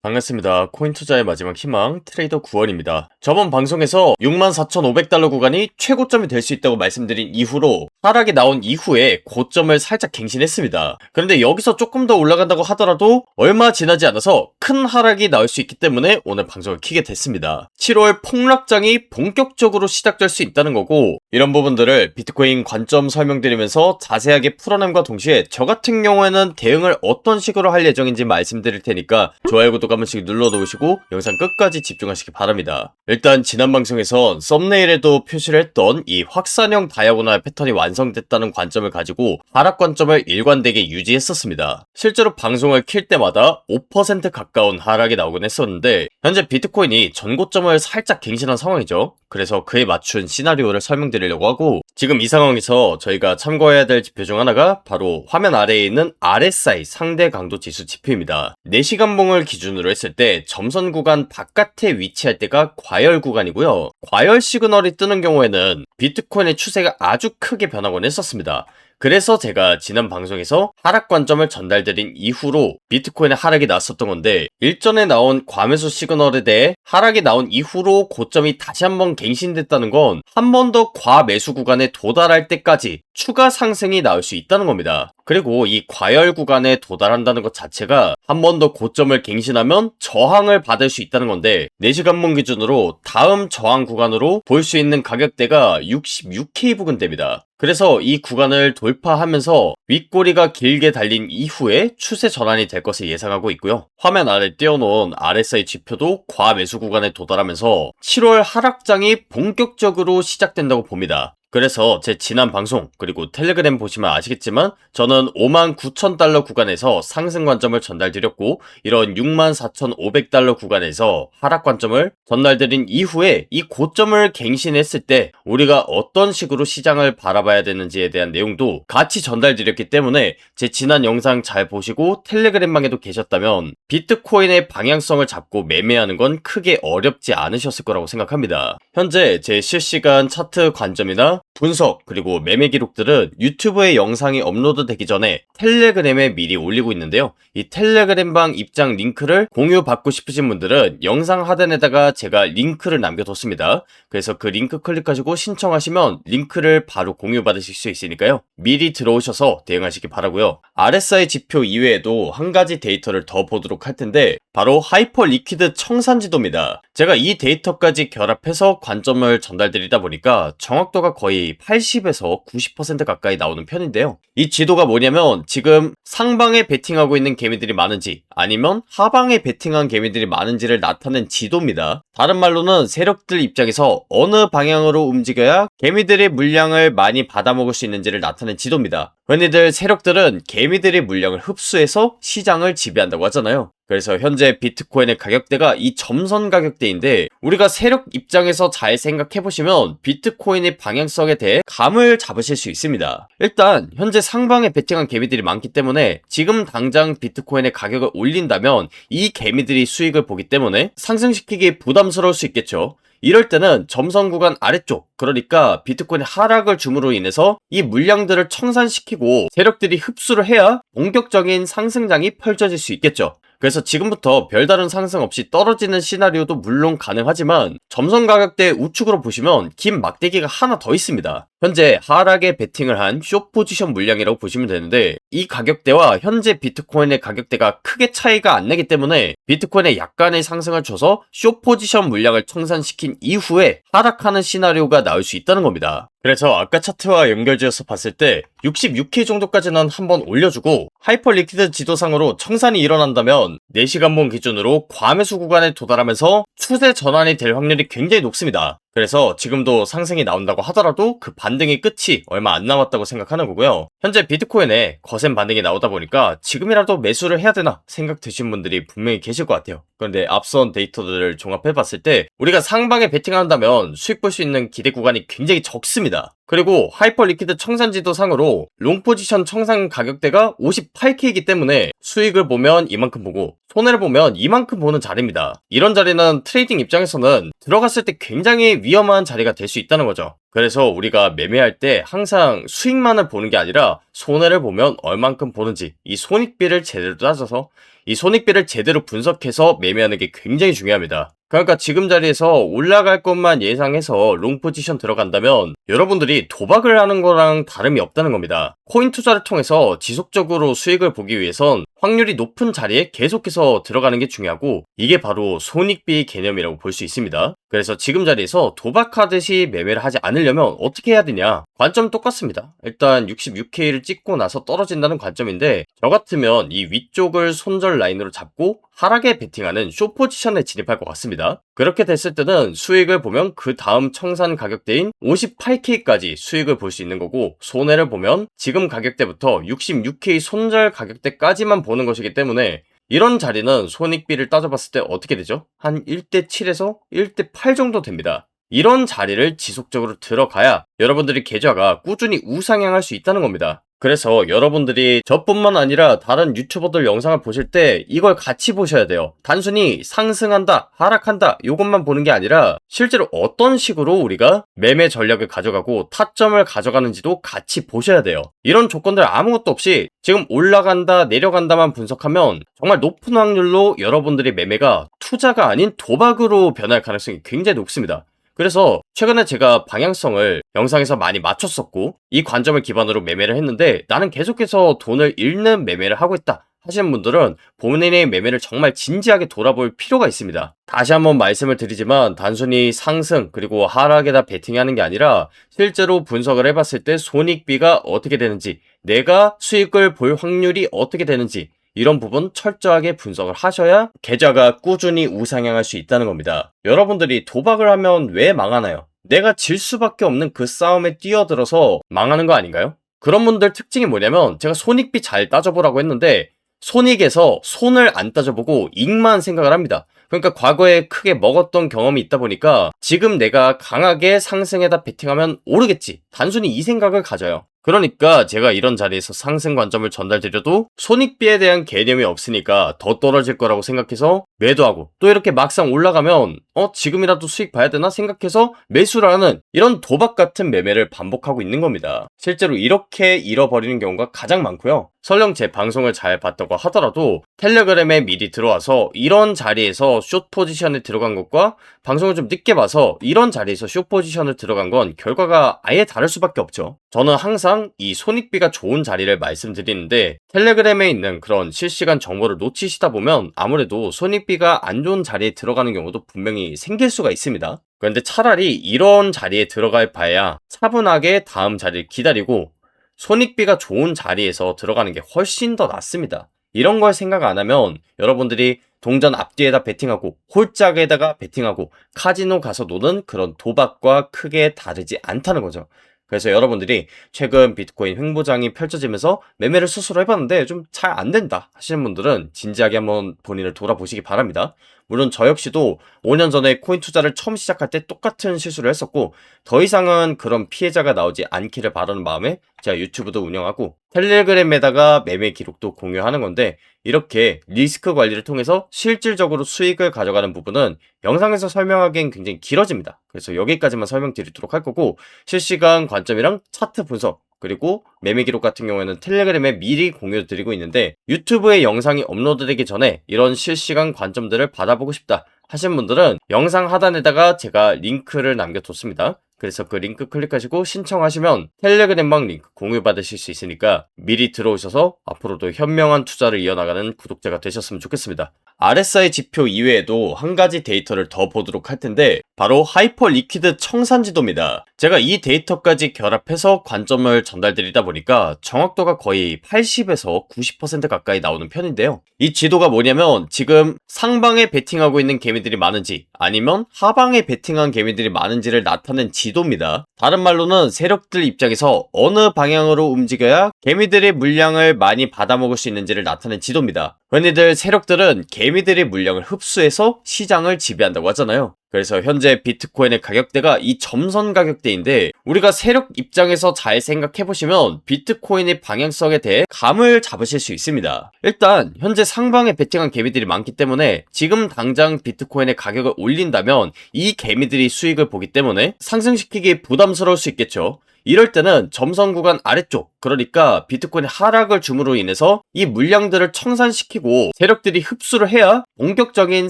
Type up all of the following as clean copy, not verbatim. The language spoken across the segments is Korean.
반갑습니다. 코인 투자의 마지막 희망 트레이더 9월입니다. 저번 방송에서 64,500달러 구간이 최고점이 될 수 있다고 말씀드린 이후로 하락이 나온 이후에 고점을 살짝 갱신했습니다. 그런데 여기서 조금 더 올라간다고 하더라도 얼마 지나지 않아서 큰 하락이 나올 수 있기 때문에 오늘 방송을 켜게 됐습니다. 7월 폭락장이 본격적으로 시작될 수 있다는 거고, 이런 부분들을 비트코인 관점 설명드리면서 자세하게 풀어냄과 동시에 저 같은 경우에는 대응을 어떤 식으로 할 예정인지 말씀드릴 테니까 좋아요, 구독 한 번씩 눌러놓으시고 영상 끝까지 집중하시기 바랍니다. 일단 지난 방송에선 썸네일에도 표시를 했던 이 확산형 다이아고날 패턴이 완성됐다는 관점을 가지고 하락 관점을 일관되게 유지했었습니다. 실제로 방송을 킬 때마다 5% 가까운 하락이 나오긴 했었는데, 현재 비트코인이 전고점을 살짝 갱신한 상황이죠. 그래서 그에 맞춘 시나리오를 설명드리려고 하고, 지금 이 상황에서 저희가 참고해야 될 지표 중 하나가 바로 화면 아래에 있는 RSI 상대 강도 지수 지표입니다. 4시간봉을 기준으로 했을 때 점선 구간 바깥에 위치할 때가 과열 구간이고요. 과열 시그널이 뜨는 경우에는 비트코인의 추세가 아주 크게 변하곤 했었습니다. 그래서 제가 지난 방송에서 하락 관점을 전달드린 이후로 비트코인의 하락이 났었던 건데, 일전에 나온 과매수 시그널에 대해 하락이 나온 이후로 고점이 다시 한번 갱신됐다는 건 한 번 더 과매수 구간에 도달할 때까지 추가 상승이 나올 수 있다는 겁니다. 그리고 이 과열 구간에 도달한다는 것 자체가 한 번 더 고점을 갱신하면 저항을 받을 수 있다는 건데, 4시간봉 기준으로 다음 저항 구간으로 볼 수 있는 가격대가 66K 부근대입니다. 그래서 이 구간을 돌파하면서 윗꼬리가 길게 달린 이후에 추세 전환이 될 것을 예상하고 있고요. 화면 아래 띄워놓은 RSI 지표도 과매수 구간에 도달하면서 7월 하락장이 본격적으로 시작된다고 봅니다. 그래서 제 지난 방송 그리고 텔레그램 보시면 아시겠지만 저는 59,000달러 구간에서 상승 관점을 전달드렸고, 이런 64,500달러 구간에서 하락 관점을 전달드린 이후에 이 고점을 갱신했을 때 우리가 어떤 식으로 시장을 바라봐야 되는지에 대한 내용도 같이 전달드렸기 때문에 제 지난 영상 잘 보시고 텔레그램방에도 계셨다면 비트코인의 방향성을 잡고 매매하는 건 크게 어렵지 않으셨을 거라고 생각합니다. 현재 제 실시간 차트 관점이나 분석 그리고 매매 기록들은 유튜브에 영상이 업로드되기 전에 텔레그램에 미리 올리고 있는데요. 이 텔레그램방 입장 링크를 공유받고 싶으신 분들은 영상 하단에다가 제가 링크를 남겨뒀습니다. 그래서 그 링크 클릭하시고 신청하시면 링크를 바로 공유받으실 수 있으니까요. 미리 들어오셔서 대응하시기 바라고요. RSI 지표 이외에도 한 가지 데이터를 더 보도록 할 텐데, 바로 하이퍼 리퀴드 청산 지도입니다. 제가 이 데이터까지 결합해서 관점을 전달드리다 보니까 정확도가 거의 80에서 90% 가까이 나오는 편인데요. 이 지도가 뭐냐면 지금 상방에 베팅하고 있는 개미들이 많은지 아니면 하방에 베팅한 개미들이 많은지를 나타낸 지도입니다. 다른 말로는 세력들 입장에서 어느 방향으로 움직여야 개미들의 물량을 많이 받아먹을 수 있는지를 나타낸 지도입니다. 흔히들 세력들은 개미들의 물량을 흡수해서 시장을 지배한다고 하잖아요. 그래서 현재 비트코인의 가격대가 이 점선 가격대인데, 우리가 세력 입장에서 잘 생각해보시면 비트코인의 방향성에 대해 감을 잡으실 수 있습니다. 일단 현재 상방에 베팅한 개미들이 많기 때문에 지금 당장 비트코인의 가격을 올린다면 이 개미들이 수익을 보기 때문에 상승시키기 부담스러울 수 있겠죠. 이럴 때는 점선 구간 아래쪽, 그러니까 비트코인의 하락을 줌으로 인해서 이 물량들을 청산시키고 세력들이 흡수를 해야 본격적인 상승장이 펼쳐질 수 있겠죠. 그래서 지금부터 별다른 상승 없이 떨어지는 시나리오도 물론 가능하지만 점선 가격대 우측으로 보시면 긴 막대기가 하나 더 있습니다. 현재 하락에 베팅을 한 숏 포지션 물량이라고 보시면 되는데, 이 가격대와 현재 비트코인의 가격대가 크게 차이가 안 나기 때문에 비트코인에 약간의 상승을 줘서 숏 포지션 물량을 청산시킨 이후에 하락하는 시나리오가 나올 수 있다는 겁니다. 그래서 아까 차트와 연결지어서 봤을 때 66K 정도까지는 한번 올려주고, 하이퍼 리퀴드 지도상으로 청산이 일어난다면 4시간봉 기준으로 과매수 구간에 도달하면서 추세 전환이 될 확률이 굉장히 높습니다. 그래서 지금도 상승이 나온다고 하더라도 그 반등의 끝이 얼마 안 남았다고 생각하는 거고요. 현재 비트코인에 거센 반등이 나오다 보니까 지금이라도 매수를 해야 되나 생각 드신 분들이 분명히 계실 것 같아요. 그런데 앞선 데이터들을 종합해봤을 때 우리가 상방에 베팅한다면 수익 볼 수 있는 기대 구간이 굉장히 적습니다. 그리고 하이퍼 리퀴드 청산지도 상으로 롱 포지션 청산 가격대가 58K이기 때문에 수익을 보면 이만큼 보고 손해를 보면 이만큼 보는 자리입니다. 이런 자리는 트레이딩 입장에서는 들어갔을 때 굉장히 위험한 자리가 될 수 있다는 거죠. 그래서 우리가 매매할 때 항상 수익만을 보는 게 아니라 손해를 보면 얼만큼 보는지 이 손익비를 제대로 따져서 이 손익비를 제대로 분석해서 매매하는 게 굉장히 중요합니다. 그러니까 지금 자리에서 올라갈 것만 예상해서 롱 포지션 들어간다면 여러분들이 도박을 하는 거랑 다름이 없다는 겁니다. 코인 투자를 통해서 지속적으로 수익을 보기 위해선 확률이 높은 자리에 계속해서 들어가는 게 중요하고, 이게 바로 손익비 개념이라고 볼 수 있습니다. 그래서 지금 자리에서 도박하듯이 매매를 하지 않으려면 어떻게 해야 되냐? 관점은 똑같습니다. 일단 66K를 찍고 나서 떨어진다는 관점인데, 저 같으면 이 위쪽을 손절 라인으로 잡고 하락에 베팅하는 숏 포지션에 진입할 것 같습니다. 그렇게 됐을 때는 수익을 보면 그 다음 청산 가격대인 58K까지 수익을 볼 수 있는 거고, 손해를 보면 지금 가격대부터 66K 손절 가격대까지만 보는 것이기 때문에, 이런 자리는 손익비를 따져봤을 때 어떻게 되죠? 한 1대7에서 1대8 정도 됩니다. 이런 자리를 지속적으로 들어가야 여러분들이 계좌가 꾸준히 우상향할 수 있다는 겁니다. 그래서 여러분들이 저뿐만 아니라 다른 유튜버들 영상을 보실 때 이걸 같이 보셔야 돼요. 단순히 상승한다, 하락한다 이것만 보는 게 아니라 실제로 어떤 식으로 우리가 매매 전략을 가져가고 타점을 가져가는지도 같이 보셔야 돼요. 이런 조건들 아무것도 없이 지금 올라간다, 내려간다만 분석하면 정말 높은 확률로 여러분들의 매매가 투자가 아닌 도박으로 변할 가능성이 굉장히 높습니다. 그래서 최근에 제가 방향성을 영상에서 많이 맞췄었고, 이 관점을 기반으로 매매를 했는데 나는 계속해서 돈을 잃는 매매를 하고 있다 하시는 분들은 본인의 매매를 정말 진지하게 돌아볼 필요가 있습니다. 다시 한번 말씀을 드리지만 단순히 상승 그리고 하락에다 베팅하는 게 아니라 실제로 분석을 해봤을 때 손익비가 어떻게 되는지, 내가 수익을 볼 확률이 어떻게 되는지, 이런 부분 철저하게 분석을 하셔야 계좌가 꾸준히 우상향할 수 있다는 겁니다. 여러분들이 도박을 하면 왜 망하나요? 내가 질 수밖에 없는 그 싸움에 뛰어들어서 망하는 거 아닌가요? 그런 분들 특징이 뭐냐면, 제가 손익비 잘 따져보라고 했는데 손익에서 손을 안 따져보고 이익만 생각을 합니다. 그러니까 과거에 크게 먹었던 경험이 있다 보니까 지금 내가 강하게 상승에다 베팅하면 오르겠지, 단순히 이 생각을 가져요. 그러니까 제가 이런 자리에서 상승 관점을 전달드려도 손익비에 대한 개념이 없으니까 더 떨어질 거라고 생각해서 매도하고, 또 이렇게 막상 올라가면 지금이라도 수익 봐야 되나 생각해서 매수를 하는, 이런 도박 같은 매매를 반복하고 있는 겁니다. 실제로 이렇게 잃어버리는 경우가 가장 많고요. 설령 제 방송을 잘 봤다고 하더라도 텔레그램에 미리 들어와서 이런 자리에서 숏 포지션에 들어간 것과 방송을 좀 늦게 봐서 이런 자리에서 숏 포지션을 들어간 건 결과가 아예 다를 수밖에 없죠. 저는 항상 이 손익비가 좋은 자리를 말씀드리는데, 텔레그램에 있는 그런 실시간 정보를 놓치시다 보면 아무래도 손익비가 안 좋은 자리에 들어가는 경우도 분명히 생길 수가 있습니다. 그런데 차라리 이런 자리에 들어갈 바에야 차분하게 다음 자리를 기다리고 손익비가 좋은 자리에서 들어가는 게 훨씬 더 낫습니다. 이런 걸 생각 안 하면 여러분들이 동전 앞뒤에다 베팅하고 홀짝에다가 베팅하고 카지노 가서 노는 그런 도박과 크게 다르지 않다는 거죠. 그래서 여러분들이 최근 비트코인 횡보장이 펼쳐지면서 매매를 스스로 해봤는데 좀 잘 안 된다 하시는 분들은 진지하게 한번 본인을 돌아보시기 바랍니다. 물론 저 역시도 5년 전에 코인 투자를 처음 시작할 때 똑같은 실수를 했었고, 더 이상은 그런 피해자가 나오지 않기를 바라는 마음에 제가 유튜브도 운영하고 텔레그램에다가 매매 기록도 공유하는 건데, 이렇게 리스크 관리를 통해서 실질적으로 수익을 가져가는 부분은 영상에서 설명하기엔 굉장히 길어집니다. 그래서 여기까지만 설명드리도록 할 거고, 실시간 관점이랑 차트 분석 그리고 매매 기록 같은 경우에는 텔레그램에 미리 공유드리고 있는데, 유튜브에 영상이 업로드되기 전에 이런 실시간 관점들을 받아보고 싶다 하시는 분들은 영상 하단에다가 제가 링크를 남겨뒀습니다. 그래서 그 링크 클릭하시고 신청하시면 텔레그램방 링크 공유 받으실 수 있으니까 미리 들어오셔서 앞으로도 현명한 투자를 이어나가는 구독자가 되셨으면 좋겠습니다. RSI 지표 이외에도 한 가지 데이터를 더 보도록 할 텐데, 바로 하이퍼 리퀴드 청산 지도입니다. 제가 이 데이터까지 결합해서 관점을 전달드리다 보니까 정확도가 거의 80에서 90% 가까이 나오는 편인데요. 이 지도가 뭐냐면, 지금 상방에 베팅하고 있는 개미들이 많은지 아니면 하방에 베팅한 개미들이 많은지를 나타낸 지도입니다. 다른 말로는 세력들 입장에서 어느 방향으로 움직여야 개미들의 물량을 많이 받아먹을 수 있는지를 나타낸 지도입니다. 흔히들 세력들은 개미들의 물량을 흡수해서 시장을 지배한다고 하잖아요. 그래서 현재 비트코인의 가격대가 이 점선 가격대인데, 우리가 세력 입장에서 잘 생각해보시면 비트코인의 방향성에 대해 감을 잡으실 수 있습니다. 일단 현재 상방에 베팅한 개미들이 많기 때문에 지금 당장 비트코인의 가격을 올린다면 이 개미들이 수익을 보기 때문에 상승시키기 부담스러울 수 있겠죠. 이럴 때는 점선 구간 아래쪽 그러니까 비트코인의 하락을 줌으로 인해서 이 물량들을 청산시키고 세력들이 흡수를 해야 본격적인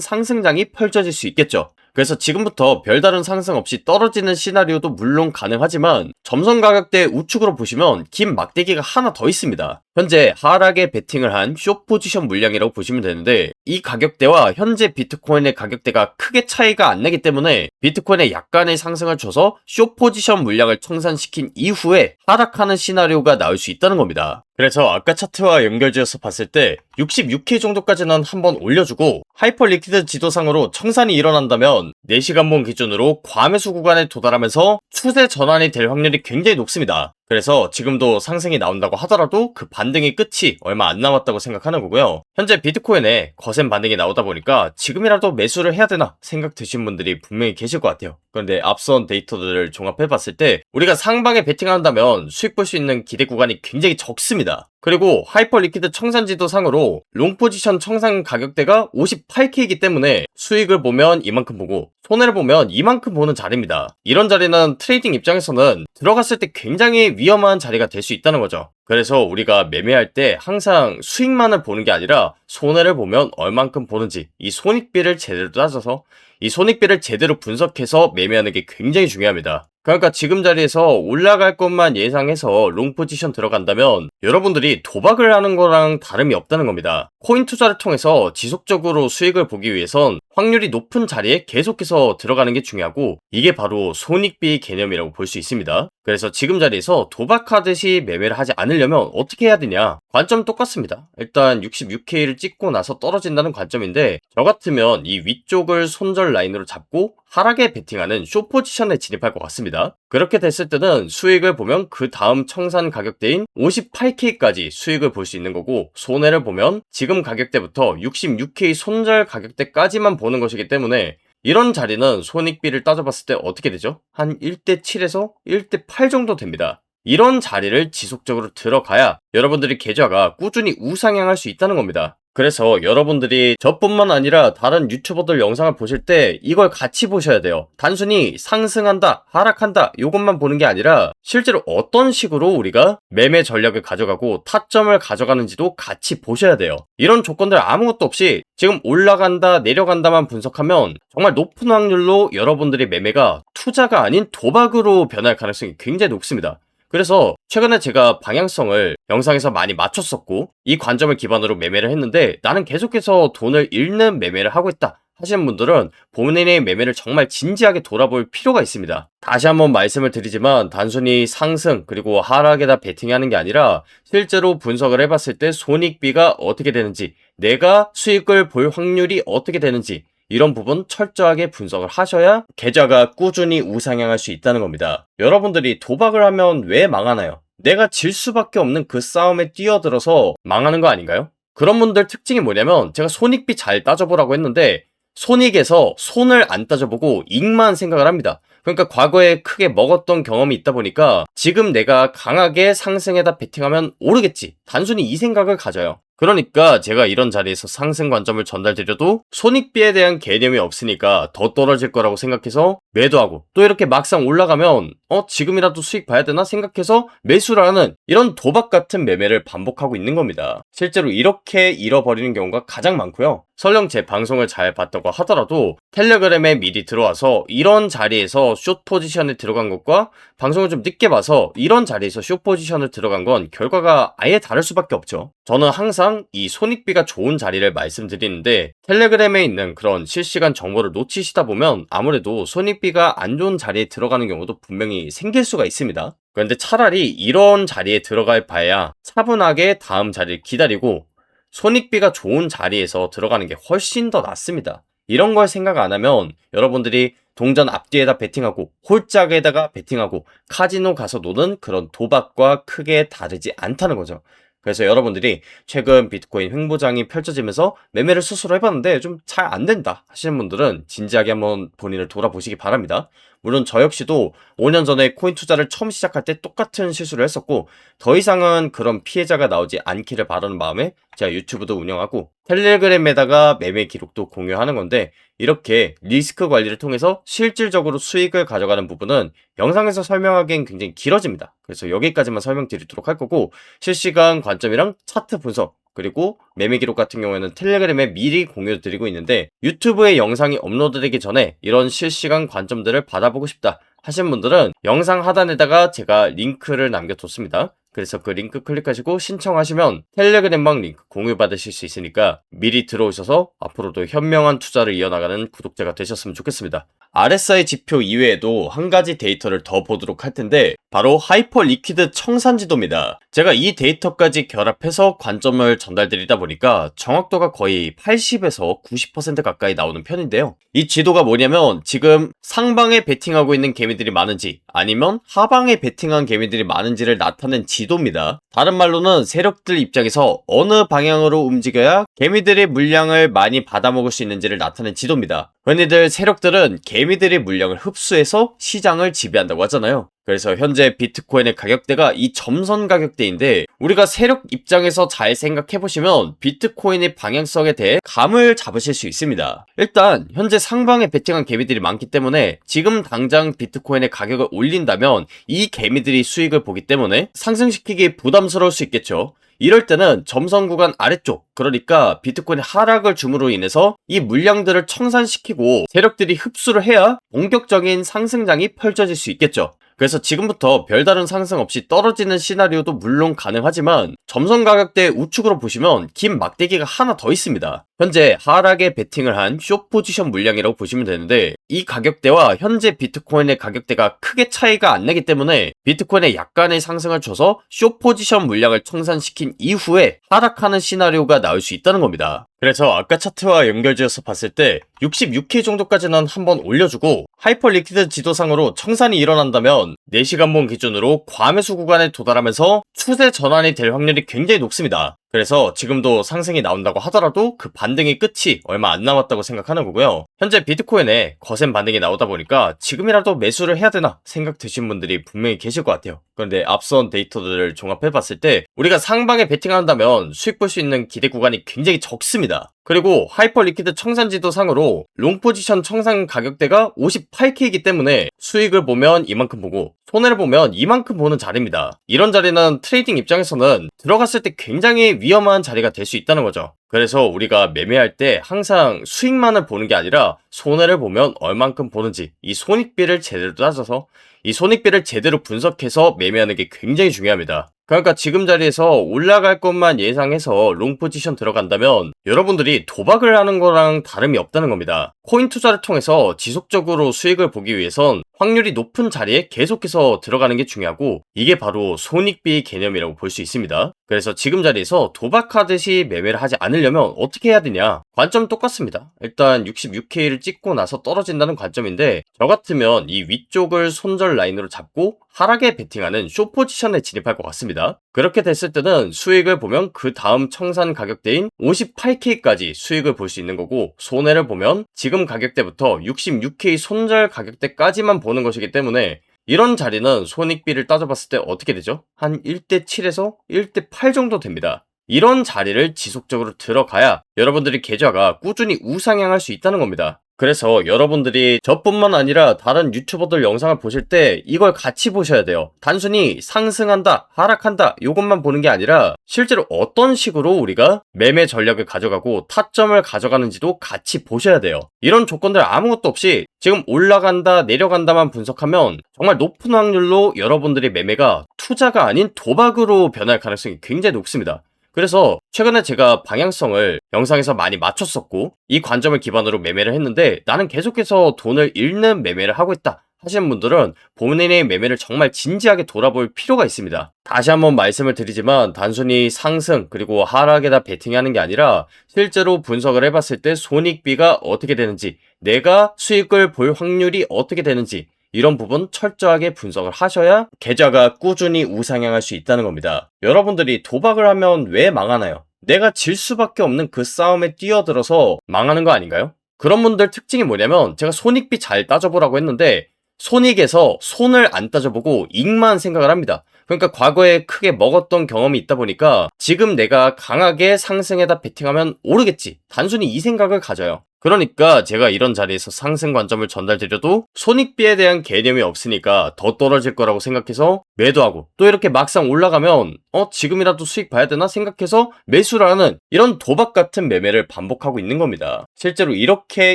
상승장이 펼쳐질 수 있겠죠. 그래서 지금부터 별다른 상승 없이 떨어지는 시나리오도 물론 가능하지만 점선 가격대 우측으로 보시면 긴 막대기가 하나 더 있습니다. 현재 하락에 베팅을 한 숏 포지션 물량이라고 보시면 되는데 이 가격대와 현재 비트코인의 가격대가 크게 차이가 안 나기 때문에 비트코인에 약간의 상승을 줘서 숏 포지션 물량을 청산시킨 이후에 하락하는 시나리오가 나올 수 있다는 겁니다. 그래서 아까 차트와 연결지어서 봤을 때 66K 정도까지는 한번 올려주고 하이퍼 리퀴드 지도상으로 청산이 일어난다면 4시간봉 기준으로 과매수 구간에 도달하면서 추세 전환이 될 확률이 굉장히 높습니다. 그래서 지금도 상승이 나온다고 하더라도 그 반등의 끝이 얼마 안 남았다고 생각하는 거고요. 현재 비트코인에 거센 반등이 나오다 보니까 지금이라도 매수를 해야 되나 생각 드신 분들이 분명히 계실 것 같아요. 그런데 앞선 데이터들을 종합해봤을 때 우리가 상방에 베팅한다면 수익 볼 수 있는 기대 구간이 굉장히 적습니다. 그리고 하이퍼 리퀴드 청산지도 상으로 롱 포지션 청산 가격대가 58K이기 때문에 수익을 보면 이만큼 보고 손해를 보면 이만큼 보는 자리입니다. 이런 자리는 트레이딩 입장에서는 들어갔을 때 굉장히 위험한 자리가 될 수 있다는 거죠. 그래서 우리가 매매할 때 항상 수익만을 보는 게 아니라 손해를 보면 얼만큼 보는지 이 손익비를 제대로 따져서 이 손익비를 제대로 분석해서 매매하는 게 굉장히 중요합니다. 그러니까 지금 자리에서 올라갈 것만 예상해서 롱 포지션 들어간다면 여러분들이 도박을 하는 거랑 다름이 없다는 겁니다. 코인 투자를 통해서 지속적으로 수익을 보기 위해선 확률이 높은 자리에 계속해서 들어가는 게 중요하고 이게 바로 손익비 개념이라고 볼 수 있습니다. 그래서 지금 자리에서 도박하듯이 매매를 하지 않으려면 어떻게 해야 되냐? 관점 똑같습니다. 일단 66K를 찍고 나서 떨어진다는 관점인데 저 같으면 이 위쪽을 손절 라인으로 잡고 하락에 베팅하는 숏 포지션에 진입할 것 같습니다. 그렇게 됐을 때는 수익을 보면 그 다음 청산 가격대인 58K까지 수익을 볼 수 있는 거고 손해를 보면 지금 가격대부터 66K 손절 가격대까지만 보는 것이기 때문에 이런 자리는 손익비를 따져봤을 때 어떻게 되죠? 한 1대7에서 1대8 정도 됩니다. 이런 자리를 지속적으로 들어가야 여러분들이 계좌가 꾸준히 우상향할 수 있다는 겁니다. 그래서 여러분들이 저뿐만 아니라 다른 유튜버들 영상을 보실 때 이걸 같이 보셔야 돼요. 단순히 상승한다, 하락한다 이것만 보는 게 아니라 실제로 어떤 식으로 우리가 매매 전략을 가져가고 타점을 가져가는지도 같이 보셔야 돼요. 이런 조건들 아무것도 없이 지금 올라간다, 내려간다만 분석하면 정말 높은 확률로 여러분들의 매매가 투자가 아닌 도박으로 변할 가능성이 굉장히 높습니다. 그래서 최근에 제가 방향성을 영상에서 많이 맞췄었고 이 관점을 기반으로 매매를 했는데 나는 계속해서 돈을 잃는 매매를 하고 있다 하시는 분들은 본인의 매매를 정말 진지하게 돌아볼 필요가 있습니다. 다시 한번 말씀을 드리지만 단순히 상승 그리고 하락에다 베팅하는 게 아니라 실제로 분석을 해봤을 때 손익비가 어떻게 되는지 내가 수익을 볼 확률이 어떻게 되는지 이런 부분 철저하게 분석을 하셔야 계좌가 꾸준히 우상향할 수 있다는 겁니다. 여러분들이 도박을 하면 왜 망하나요? 내가 질 수밖에 없는 그 싸움에 뛰어들어서 망하는 거 아닌가요? 그런 분들 특징이 뭐냐면 제가 손익비 잘 따져보라고 했는데 손익에서 손을 안 따져보고 이익만 생각을 합니다. 그러니까 과거에 크게 먹었던 경험이 있다 보니까 지금 내가 강하게 상승에다 베팅하면 오르겠지. 단순히 이 생각을 가져요. 그러니까 제가 이런 자리에서 상승 관점을 전달드려도 손익비에 대한 개념이 없으니까 더 떨어질 거라고 생각해서 매도하고 또 이렇게 막상 올라가면 지금이라도 수익 봐야 되나 생각해서 매수를 하는 이런 도박 같은 매매를 반복하고 있는 겁니다. 실제로 이렇게 잃어버리는 경우가 가장 많고요. 설령 제 방송을 잘 봤다고 하더라도 텔레그램에 미리 들어와서 이런 자리에서 숏 포지션에 들어간 것과 방송을 좀 늦게 봐서 이런 자리에서 숏 포지션을 들어간 건 결과가 아예 다를 수밖에 없죠. 저는 항상 이 손익비가 좋은 자리를 말씀드리는데 텔레그램에 있는 그런 실시간 정보를 놓치시다 보면 아무래도 손익비가 안 좋은 자리에 들어가는 경우도 분명히 생길 수가 있습니다. 그런데 차라리 이런 자리에 들어갈 바에야 차분하게 다음 자리를 기다리고 손익비가 좋은 자리에서 들어가는 게 훨씬 더 낫습니다. 이런 걸 생각 안 하면 여러분들이 동전 앞뒤에다 베팅하고 홀짝에다가 베팅하고 카지노 가서 노는 그런 도박과 크게 다르지 않다는 거죠. 그래서 여러분들이 최근 비트코인 횡보장이 펼쳐지면서 매매를 스스로 해봤는데 좀 잘 안 된다 하시는 분들은 진지하게 한번 본인을 돌아보시기 바랍니다. 물론 저 역시도 5년 전에 코인 투자를 처음 시작할 때 똑같은 실수를 했었고 더 이상은 그런 피해자가 나오지 않기를 바라는 마음에 제가 유튜브도 운영하고 텔레그램에다가 매매 기록도 공유하는 건데, 이렇게 리스크 관리를 통해서 실질적으로 수익을 가져가는 부분은 영상에서 설명하기엔 굉장히 길어집니다. 그래서 여기까지만 설명드리도록 할 거고, 실시간 관점이랑 차트 분석, 그리고 매매 기록 같은 경우에는 텔레그램에 미리 공유 드리고 있는데, 유튜브에 영상이 업로드되기 전에 이런 실시간 관점들을 받아보고 싶다 하신 분들은 영상 하단에다가 제가 링크를 남겨뒀습니다. 그래서 그 링크 클릭하시고 신청하시면 텔레그램방 링크 공유 받으실 수 있으니까 미리 들어오셔서 앞으로도 현명한 투자를 이어나가는 구독자가 되셨으면 좋겠습니다. RSI 지표 이외에도 한 가지 데이터를 더 보도록 할 텐데, 바로 하이퍼 리퀴드 청산지도입니다. 제가 이 데이터까지 결합해서 관점을 전달드리다 보니까 정확도가 거의 80에서 90% 가까이 나오는 편인데요. 이 지도가 뭐냐면 지금 상방에 베팅하고 있는 개미들이 많은지 아니면 하방에 베팅한 개미들이 많은지를 나타낸 지도입니다. 다른 말로는 세력들 입장에서 어느 방향으로 움직여야 개미들의 물량을 많이 받아먹을 수 있는지를 나타낸 지도입니다. 흔히들 세력들은 개미들의 물량을 흡수해서 시장을 지배한다고 하잖아요. 그래서 현재 비트코인의 가격대가 이 점선 가격대인데, 우리가 세력 입장에서 잘 생각해보시면 비트코인의 방향성에 대해 감을 잡으실 수 있습니다. 일단 현재 상방에 베팅한 개미들이 많기 때문에 지금 당장 비트코인의 가격을 올린다면 이 개미들이 수익을 보기 때문에 상승시키기 부담스러울 수 있겠죠. 이럴 때는 점선 구간 아래쪽, 그러니까 비트코인의 하락을 줌으로 인해서 이 물량들을 청산시키고 세력들이 흡수를 해야 본격적인 상승장이 펼쳐질 수 있겠죠. 그래서 지금부터 별다른 상승 없이 떨어지는 시나리오도 물론 가능하지만, 점선 가격대 우측으로 보시면 긴 막대기가 하나 더 있습니다. 현재 하락에 베팅을 한 숏 포지션 물량이라고 보시면 되는데, 이 가격대와 현재 비트코인의 가격대가 크게 차이가 안 나기 때문에 비트코인에 약간의 상승을 줘서 숏 포지션 물량을 청산시킨 이후에 하락하는 시나리오가 나올 수 있다는 겁니다. 그래서 아까 차트와 연결지어서 봤을 때 66K 정도까지는 한번 올려주고, 하이퍼 리퀴드 지도상으로 청산이 일어난다면 4시간봉 기준으로 과매수 구간에 도달하면서 추세 전환이 될 확률이 굉장히 높습니다. 그래서 지금도 상승이 나온다고 하더라도 그 반등의 끝이 얼마 안 남았다고 생각하는 거고요. 현재 비트코인에 거센 반등이 나오다 보니까 지금이라도 매수를 해야 되나 생각 드신 분들이 분명히 계실 것 같아요. 그런데 앞선 데이터들을 종합해봤을 때 우리가 상방에 베팅한다면 수익 볼 수 있는 기대 구간이 굉장히 적습니다. 그리고 하이퍼 리퀴드 청산지도 상으로 롱 포지션 청산 가격대가 58K이기 때문에 수익을 보면 이만큼 보고 손해를 보면 이만큼 보는 자리입니다. 이런 자리는 트레이딩 입장에서는 들어갔을 때 굉장히 위험한 자리가 될 수 있다는 거죠. 그래서 우리가 매매할 때 항상 수익만을 보는 게 아니라 손해를 보면 얼만큼 보는지, 이 손익비를 제대로 따져서 이 손익비를 제대로 분석해서 매매하는 게 굉장히 중요합니다. 그러니까 지금 자리에서 올라갈 것만 예상해서 롱 포지션 들어간다면 여러분들이 도박을 하는 거랑 다름이 없다는 겁니다. 코인 투자를 통해서 지속적으로 수익을 보기 위해선 확률이 높은 자리에 계속해서 들어가는 게 중요하고, 이게 바로 손익비 개념이라고 볼 수 있습니다. 그래서 지금 자리에서 도박하듯이 매매를 하지 않으려면 어떻게 해야 되냐? 관점 똑같습니다. 일단 66K를 찍고 나서 떨어진다는 관점인데, 저 같으면 이 위쪽을 손절 라인으로 잡고 하락에 베팅하는 숏 포지션에 진입할 것 같습니다. 그렇게 됐을 때는 수익을 보면 그 다음 청산 가격대인 58K까지 수익을 볼 수 있는 거고, 손해를 보면 지금 가격대부터 66K 손절 가격대까지만 보는 것이기 때문에, 이런 자리는 손익비를 따져봤을 때 어떻게 되죠? 한 1대7에서 1대8 정도 됩니다. 이런 자리를 지속적으로 들어가야 여러분들이 계좌가 꾸준히 우상향할 수 있다는 겁니다. 그래서 여러분들이 저뿐만 아니라 다른 유튜버들 영상을 보실 때 이걸 같이 보셔야 돼요. 단순히 상승한다, 하락한다 이것만 보는 게 아니라 실제로 어떤 식으로 우리가 매매 전략을 가져가고 타점을 가져가는지도 같이 보셔야 돼요. 이런 조건들 아무것도 없이 지금 올라간다, 내려간다만 분석하면 정말 높은 확률로 여러분들의 매매가 투자가 아닌 도박으로 변할 가능성이 굉장히 높습니다. 그래서 최근에 제가 방향성을 영상에서 많이 맞췄었고, 이 관점을 기반으로 매매를 했는데 나는 계속해서 돈을 잃는 매매를 하고 있다 하시는 분들은 본인의 매매를 정말 진지하게 돌아볼 필요가 있습니다. 다시 한번 말씀을 드리지만 단순히 상승 그리고 하락에다 베팅하는 게 아니라 실제로 분석을 해봤을 때 손익비가 어떻게 되는지, 내가 수익을 볼 확률이 어떻게 되는지, 이런 부분 철저하게 분석을 하셔야 계좌가 꾸준히 우상향할 수 있다는 겁니다. 여러분들이 도박을 하면 왜 망하나요? 내가 질 수밖에 없는 그 싸움에 뛰어들어서 망하는 거 아닌가요? 그런 분들 특징이 뭐냐면, 제가 손익비 잘 따져보라고 했는데 손익에서 손을 안 따져보고 이익만 생각을 합니다. 그러니까 과거에 크게 먹었던 경험이 있다 보니까 지금 내가 강하게 상승에다 베팅하면 오르겠지. 단순히 이 생각을 가져요. 그러니까 제가 이런 자리에서 상승 관점을 전달드려도 손익비에 대한 개념이 없으니까 더 떨어질 거라고 생각해서 매도하고, 또 이렇게 막상 올라가면 지금이라도 수익 봐야 되나 생각해서 매수를 하는 이런 도박 같은 매매를 반복하고 있는 겁니다. 실제로 이렇게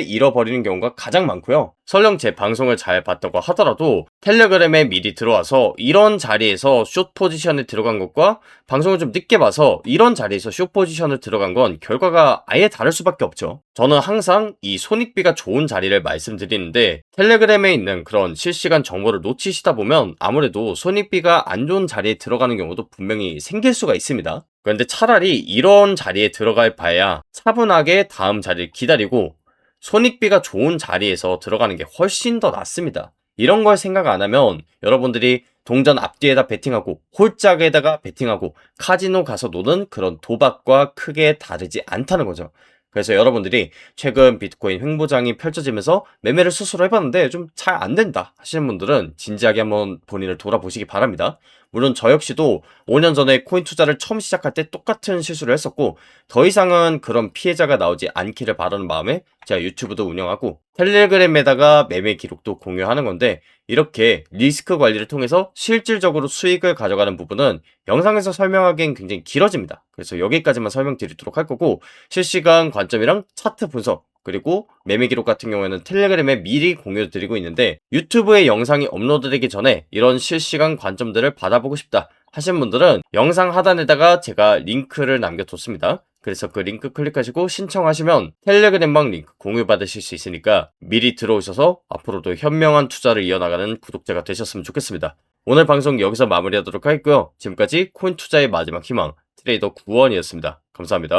잃어버리는 경우가 가장 많고요. 설령 제 방송을 잘 봤다고 하더라도 텔레그램에 미리 들어와서 이런 자리에서 숏 포지션에 들어간 것과 방송을 좀 늦게 봐서 이런 자리에서 숏 포지션을 들어간 건 결과가 아예 다를 수밖에 없죠. 저는 항상 이 손익비가 좋은 자리를 말씀드리는데, 텔레그램에 있는 그런 실시간 정보를 놓치시다 보면 아무래도 손익비가 안 좋은 자리에 들어가는 경우도 분명히 생길 수가 있습니다. 그런데 차라리 이런 자리에 들어갈 바에야 차분하게 다음 자리를 기다리고 손익비가 좋은 자리에서 들어가는 게 훨씬 더 낫습니다. 이런 걸 생각 안 하면 여러분들이 동전 앞뒤에다 베팅하고 홀짝에다가 베팅하고 카지노 가서 노는 그런 도박과 크게 다르지 않다는 거죠. 그래서 여러분들이 최근 비트코인 횡보장이 펼쳐지면서 매매를 스스로 해봤는데 좀 잘 안 된다 하시는 분들은 진지하게 한번 본인을 돌아보시기 바랍니다. 물론 저 역시도 5년 전에 코인 투자를 처음 시작할 때 똑같은 실수를 했었고, 더 이상은 그런 피해자가 나오지 않기를 바라는 마음에 제가 유튜브도 운영하고 텔레그램에다가 매매 기록도 공유하는 건데, 이렇게 리스크 관리를 통해서 실질적으로 수익을 가져가는 부분은 영상에서 설명하기엔 굉장히 길어집니다. 그래서 여기까지만 설명드리도록 할 거고, 실시간 관점이랑 차트 분석, 그리고 매매 기록 같은 경우에는 텔레그램에 미리 공유드리고 있는데, 유튜브에 영상이 업로드되기 전에 이런 실시간 관점들을 받아보고 싶다 하신 분들은 영상 하단에다가 제가 링크를 남겨뒀습니다. 그래서 그 링크 클릭하시고 신청하시면 텔레그램방 링크 공유 받으실 수 있으니까 미리 들어오셔서 앞으로도 현명한 투자를 이어나가는 구독자가 되셨으면 좋겠습니다. 오늘 방송 여기서 마무리하도록 하겠고요. 지금까지 코인 투자의 마지막 희망 트레이더 구원이었습니다. 감사합니다.